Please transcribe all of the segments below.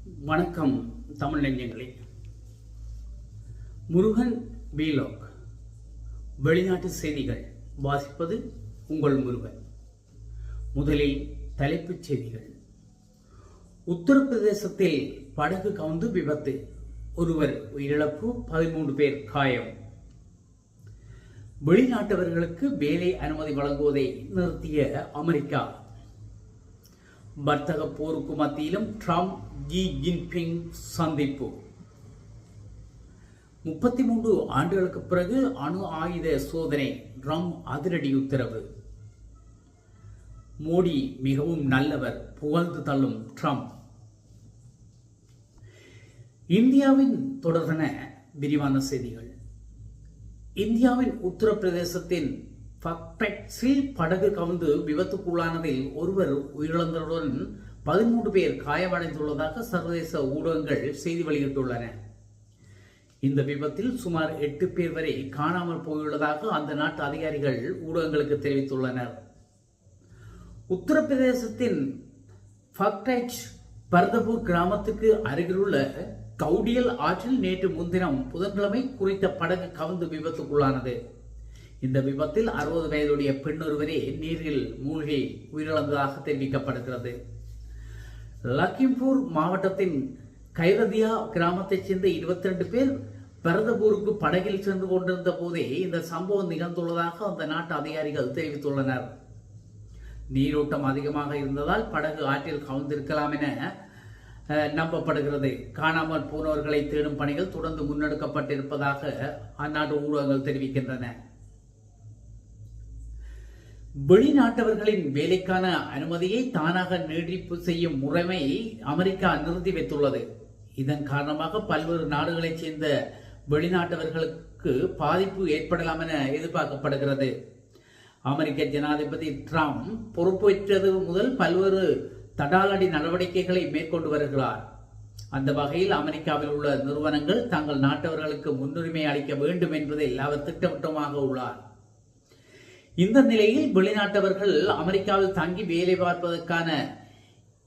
வணக்கம் தமிழ் நெஞ்சங்களே. முருகன் வீலாக் வெளிநாட்டு செய்திகள் வாசிப்பது உங்கள் முருகன். முதலில் தலைப்புச் செய்திகள். உத்தரப்பிரதேசத்தில் படகு கவுந்து விபத்து, ஒருவர் உயிரிழப்பு, 13 பேர் காயம். வெளிநாட்டவர்களுக்கு வேலை அனுமதி வழங்குவதை நிறுத்திய அமெரிக்கா. வர்த்தக போருக்கு மத்தியிலும் ட்ரம்ப் ஜி ஜின்பிங் சந்திப்பு. 33 ஆண்டுகளுக்கு பிறகு அணு ஆயுத சோதனை, ட்ரம்ப் அதிரடி உத்தரவு. மோடி மிகவும் நல்லவர், புகழ்ந்து தள்ளும் ட்ரம்ப். இந்தியாவின் தொடர்பான விரிவான செய்திகள். இந்தியாவின் உத்தரப்பிரதேசத்தின் பக்பெக்ஸில் படகு கவுந்து விபத்துக்குள்ளானதில் ஒருவர் உயிரிழந்ததுடன் 13 பேர் காயமடைந்துள்ளதாக சர்வதேச ஊடகங்கள் செய்தி வெளியிட்டுள்ளன. இந்த விபத்தில் சுமார் 8 பேர் வரை காணாமல் போயுள்ளதாக அந்த நாட்டு அதிகாரிகள் ஊடகங்களுக்கு தெரிவித்துள்ளனர். உத்தரப்பிரதேசத்தின் பக்பெக்ஸ் பர்தபூர் கிராமத்துக்கு அருகிலுள்ள கவுடியல் ஆற்றில் நேற்று முன்தினம் புதன்கிழமை குறித்த படகு கவுந்து விபத்துக்குள்ளானது. இந்த விபத்தில் 60 வயதுடைய பெண் ஒருவரே நீரில் மூழ்கி உயிரிழந்ததாக தெரிவிக்கப்படுகிறது. லக்கிம்பூர் மாவட்டத்தின் கைரதியா கிராமத்தைச் சேர்ந்த 22 பேர் பரதபூருக்கு படகில் சென்று கொண்டிருந்த போதே இந்த சம்பவம் நிகழ்ந்துள்ளதாக அந்த நாட்டு அதிகாரிகள் தெரிவித்துள்ளனர். நீரோட்டம் அதிகமாக இருந்ததால் படகு ஆற்றில் கவுந்திருக்கலாம் என நம்பப்படுகிறது. காணாமல் போனவர்களை தேடும் பணிகள் தொடர்ந்து முன்னெடுக்கப்பட்டிருப்பதாக அந்நாட்டு ஊடகங்கள் தெரிவிக்கின்றன. வெளிநாட்டவர்களின் வேலைக்கான அனுமதியை தானாக நீட்டிப்பு செய்யும் முறைமையை அமெரிக்கா நிறுத்தி வைத்துள்ளது. இதன் காரணமாக பல்வேறு நாடுகளைச் சேர்ந்த வெளிநாட்டவர்களுக்கு பாதிப்பு ஏற்படலாம் என எதிர்பார்க்கப்படுகிறது. அமெரிக்க ஜனாதிபதி ட்ரம்ப் பொறுப்பேற்றது முதல் பல்வேறு தடாலடி நடவடிக்கைகளை மேற்கொண்டு வருகிறார். அந்த வகையில் அமெரிக்காவில் உள்ள நிறுவனங்கள் தங்கள் நாட்டவர்களுக்கு முன்னுரிமை அளிக்க வேண்டும் என்பதில் அவர் திட்டவட்டமாக உள்ளார். இந்த நிலையில் வெளிநாட்டவர்கள் அமெரிக்காவில் தங்கி வேலை பார்ப்பதற்கான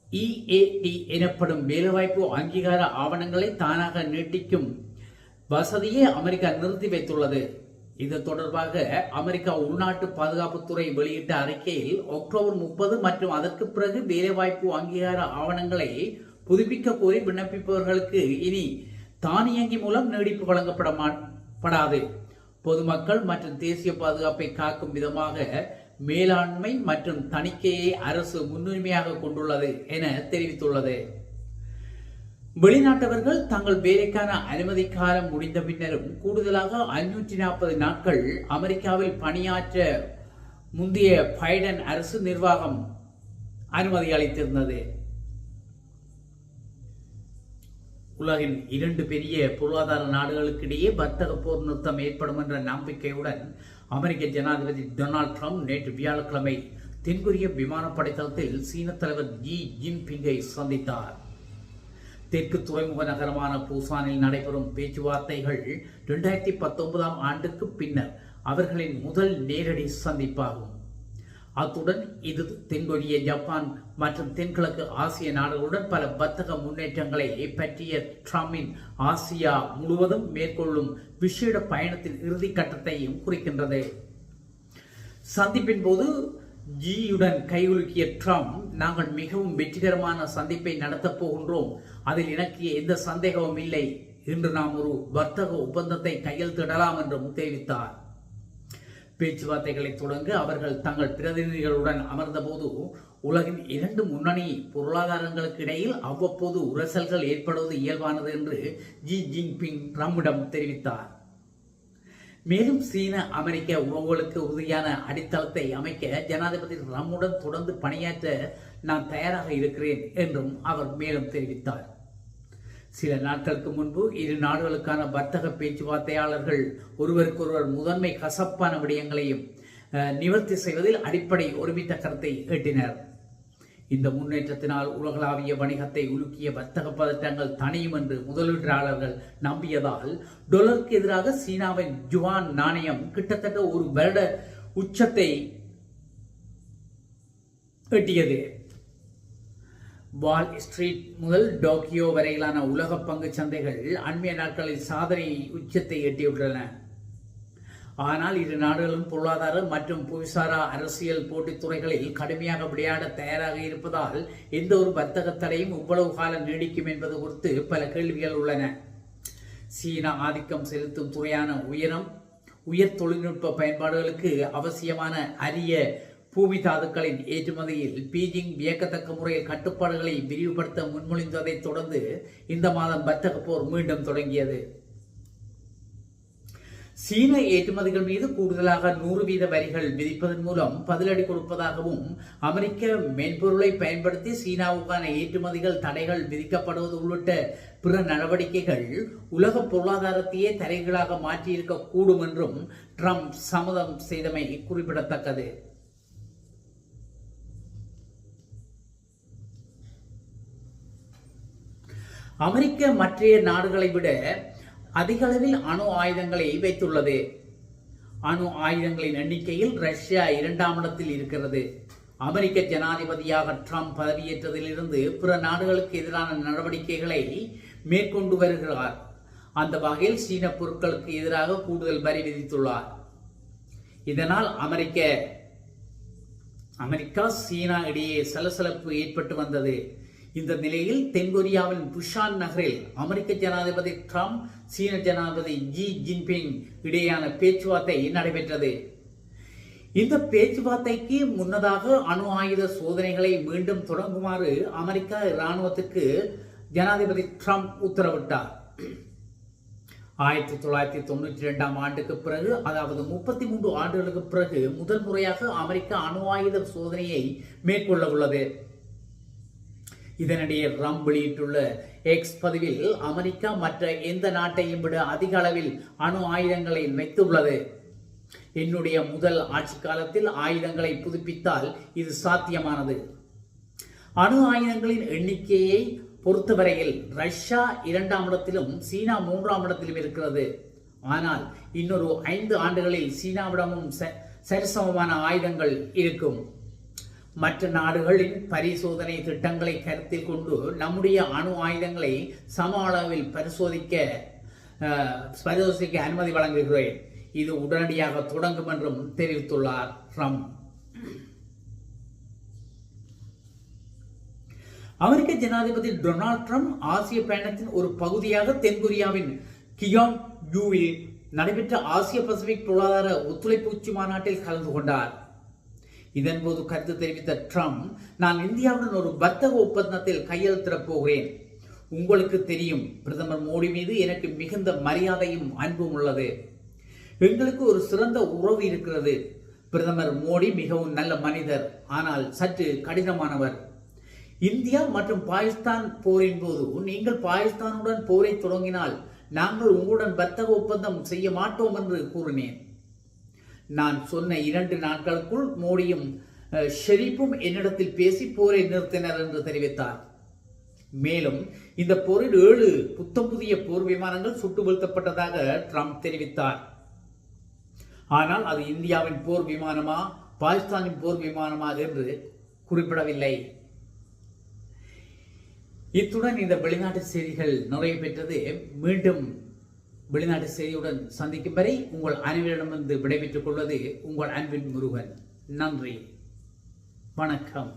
EAD எனப்படும் வேலைவாய்ப்பு அங்கீகார ஆவணங்களை தானாக நீட்டிக்கும் வசதியை அமெரிக்கா நிறுத்தி வைத்துள்ளது. இது தொடர்பாக அமெரிக்கா உள்நாட்டு பாதுகாப்புத்துறை வெளியிட்ட அறிக்கையில் அக்டோபர் 30 மற்றும் அதற்கு பிறகு வேலைவாய்ப்பு அங்கீகார ஆவணங்களை புதுப்பிக்க கோரி விண்ணப்பிப்பவர்களுக்கு இனி தானியங்கி மூலம் நீடிப்பு வழங்கப்படாது. பொதுமக்கள் மற்றும் தேசிய பாதுகாப்பை காக்கும் விதமாக மேலாண்மை மற்றும் தணிக்கையை அரசு முன்னுரிமையாக கொண்டுள்ளது என தெரிவித்துள்ளது. வெளிநாட்டவர்கள் தங்கள் வேலைக்கான அனுமதி காலம் முடிந்த பின்னரும் கூடுதலாக 540 நாட்கள் அமெரிக்காவில் பணியாற்ற முந்தைய பைடன் அரசு நிர்வாகம் அனுமதி அளித்திருந்தது. உலகின் 2 பெரிய பொருளாதார நாடுகளுக்கிடையே வர்த்தக போர் நிறுத்தம் ஏற்படும் என்ற நம்பிக்கையுடன் அமெரிக்க ஜனாதிபதி டொனால்ட் ட்ரம்ப் நேற்று வியாழக்கிழமை தென்கொரிய விமானப்படை தளத்தில் சீன தலைவர் ஜி ஜின்பிங்கை சந்தித்தார். தெற்கு துறைமுக நகரமான பூசானில் நடைபெறும் பேச்சுவார்த்தைகள் 2019 ஆண்டுக்கு பின்னர் அவர்களின் முதல் நேரடி சந்திப்பாகும். அத்துடன் இது தென்கொரிய, ஜப்பான் மற்றும் தென்கிழக்கு ஆசிய நாடுகளுடன் பல வர்த்தக முன்னேற்றங்களை பற்றிய ட்ரம்பின் ஆசியா முழுவதும் மேற்கொள்ளும் விசேட பயணத்தின் இறுதி கட்டத்தையும் குறிக்கின்றது. சந்திப்பின் போது ஜியுடன் கைகுலுக்கிய ட்ரம்ப், நாங்கள் மிகவும் வெற்றிகரமான சந்திப்பை நடத்தப் போகின்றோம், அதில் எனக்கு எந்த சந்தேகமும் இல்லை, இன்று நாம் ஒரு வர்த்தக ஒப்பந்தத்தை கையெழுத்திடலாம் என்றும் தெரிவித்தார். பேச்சுவார்த்தைகளை தொடங்க அவர்கள் தங்கள் பிரதிநிதிகளுடன் அமர்ந்தபோது உலகின் 2 முன்னணி பொருளாதாரங்களுக்கு இடையில் அவ்வப்போது உரசல்கள் ஏற்படுவது இயல்பானது என்று ஜி ஜின்பிங் ட்ரம்பிடம் தெரிவித்தார். மேலும் சீன அமெரிக்க உறவுகளுக்கு உறுதியான அடித்தளத்தை அமைக்க ஜனாதிபதி ட்ரம்புடன் தொடர்ந்து பணியாற்ற நான் தயாராக இருக்கிறேன் என்றும் அவர் மேலும் தெரிவித்தார். சில நாட்களுக்கு முன்பு இரு நாடுகளுக்கான வர்த்தக பேச்சுவார்த்தையாளர்கள் ஒருவருக்கொருவர் முதன்மை கசப்பான விடயங்களையும் நிவர்த்தி செய்வதில் அடிப்படை ஒருமித்த கருத்தை எட்டினர். இந்த முன்னேற்றத்தினால் உலகளாவிய வணிகத்தை உலுக்கிய வர்த்தக பதட்டங்கள் தணியும் என்று முதலீட்டாளர்கள் நம்பியதால் டாலருக்கு எதிராக சீனாவின் ஜுவான் நாணயம் கிட்டத்தட்ட ஒரு வருட உச்சத்தை எட்டியது. வால் ஸ்ட்ரீட் முதல் டோக்கியோ வரையிலான உலக பங்கு சந்தைகள் அண்மைய நாட்களில் சாதனை உச்சத்தை எட்டியுள்ளன. ஆனால் இரு நாடுகளும் பொருளாதார மற்றும் புவிசாரா அரசியல் போட்டித் துறைகளில் கடுமையாக விளையாட தயாராக இருப்பதால் எந்த ஒரு வர்த்தக தடையும் இவ்வளவு காலம் நீடிக்கும் என்பது குறித்து பல கேள்விகள் உள்ளன. சீனா ஆதிக்கம் செலுத்தும் துறையான உயர் தொழில்நுட்ப பயன்பாடுகளுக்கு அவசியமான அரிய பூமி தாதுக்களின் ஏற்றுமதியில் பீஜிங் வியக்கத்தக்க முறையில் கட்டுப்பாடுகளை விரிவுபடுத்த முன்மொழிந்ததை தொடர்ந்து இந்த மாதம் வர்த்தக போர் மீண்டும் தொடங்கியது. சீன ஏற்றுமதிகள் மீது கூடுதலாக 100% வரிகள் விதிப்பதன் மூலம் பதிலடி கொடுப்பதாகவும், அமெரிக்க மென்பொருளை பயன்படுத்தி சீனாவுக்கான ஏற்றுமதிகள் தடைகள் விதிக்கப்படுவது உள்ளிட்ட பிற நடவடிக்கைகள் உலக பொருளாதாரத்தையே தரைகளாக மாற்றியிருக்க கூடும் என்றும் ட்ரம்ப் சம்மதம் செய்தமை குறிப்பிடத்தக்கது. அமெரிக்க மற்ற நாடுகளை விட அதிக அளவில் அணு ஆயுதங்களை வைத்துள்ளது. அணு ஆயுதங்களின் எண்ணிக்கையில் ரஷ்யா 2ஆம் இடத்தில் இருக்கிறது. அமெரிக்க ஜனாதிபதியாக ட்ரம்ப் பதவியேற்றதிலிருந்து பிற நாடுகளுக்கு எதிரான நடவடிக்கைகளை மேற்கொண்டு வருகிறார். அந்த வகையில் சீன பொருட்களுக்கு எதிராக கூடுதல் வரி விதித்துள்ளார். இதனால் அமெரிக்கா சீனா இடையே சலசலப்பு ஏற்பட்டு வந்தது. இந்த நிலையில் தென்கொரியாவின் புஷான் நகரில் அமெரிக்க ஜனாதிபதி ட்ரம்ப் சீன ஜனாதிபதி ஜி ஜின்பிங் இடையேயான பேச்சுவார்த்தை நடைபெற்றது. இந்த பேச்சுவார்த்தைக்கு முன்னதாக அணு ஆயுத சோதனைகளை மீண்டும் தொடங்குமாறு அமெரிக்க இராணுவத்துக்கு ஜனாதிபதி ட்ரம்ப் உத்தரவிட்டார். 1992ஆம் ஆண்டுக்கு பிறகு, அதாவது 33 ஆண்டுகளுக்கு பிறகு முதல் முறையாக அமெரிக்கா அணு ஆயுத சோதனையை மேற்கொள்ள உள்ளது. இதனிடையே ட்ரம்ப் வெளியிட்டுள்ள எக்ஸ் பதிவில் அமெரிக்கா மற்ற எந்த நாட்டையும் விட அதிக அளவில் அணு ஆயுதங்களை வைத்துள்ளது. என்னுடைய முதல் ஆட்சி காலத்தில் ஆயுதங்களை புதுப்பித்தால் இது சாத்தியமானது. அணு ஆயுதங்களின் எண்ணிக்கையை பொறுத்தவரையில் ரஷ்யா 2ஆம் இடத்திலும் சீனா 3ஆம் இடத்திலும் இருக்கிறது. ஆனால் இன்னொரு 5 ஆண்டுகளில் சீனாவிடமும் சரிசமமான ஆயுதங்கள் இருக்கும். மற்ற நாடுகளின் பரிசோதனை திட்டங்களை கருத்தில் கொண்டு நம்முடைய அணு ஆயுதங்களை சம அளவில் பரிசோதிக்க அனுமதி வழங்குகிறேன். இது உடனடியாக தொடங்கும் என்றும் தெரிவித்துள்ளார் ட்ரம்ப். அமெரிக்க ஜனாதிபதி டொனால்ட் ட்ரம்ப் ஆசிய பயணத்தின் ஒரு பகுதியாக தென்கொரியாவின் கியோங்யூவில் நடைபெற்ற ஆசிய பசிபிக் பொருளாதார ஒத்துழைப்பு உச்சி மாநாட்டில் கலந்து கொண்டார். இதன்போது கருத்து தெரிவித்த ட்ரம்ப், நான் இந்தியாவுடன் ஒரு வர்த்தக ஒப்பந்தத்தில் கையெழுத்திடப் போகிறேன். உங்களுக்கு தெரியும், பிரதமர் மோடி மீது எனக்கு மிகுந்த மரியாதையும் அன்பும் உள்ளது. எங்களுக்கு ஒரு சிறந்த உறவு இருக்கிறது. பிரதமர் மோடி மிகவும் நல்ல மனிதர், ஆனால் சற்று கடினமானவர். இந்தியா மற்றும் பாகிஸ்தான் போரின் போது நீங்கள் பாகிஸ்தானுடன் போரை தொடங்கினால் நாங்கள் உங்களுடன் வர்த்தக ஒப்பந்தம் செய்ய மாட்டோம் என்று கூறினேன். நான் சொன்ன 2 நாட்களுக்குள் மோடியும் ஷெரீப்பும் என்னிடத்தில் பேசி போரை நிறுத்தினர் என்று தெரிவித்தார். மேலும் இந்த போரில் 7 புதிய போர் விமானங்கள் சுட்டு வீழ்த்தப்பட்டதாக ட்ரம்ப் தெரிவித்தார். ஆனால் அது இந்தியாவின் போர் விமானமா பாகிஸ்தானின் போர் விமானமா என்று குறிப்பிடவில்லை. இத்துடன் இந்த வெளிநாட்டு செய்திகள் நிறைவு பெற்றது. மீண்டும் வெளிநாட்டு செய்தியுடன் சந்திக்கும் வரை உங்கள் அனைவரிடமிருந்து விடைபெற்றுக் கொள்வது உங்கள் அன்பின் முருகன். நன்றி, வணக்கம்.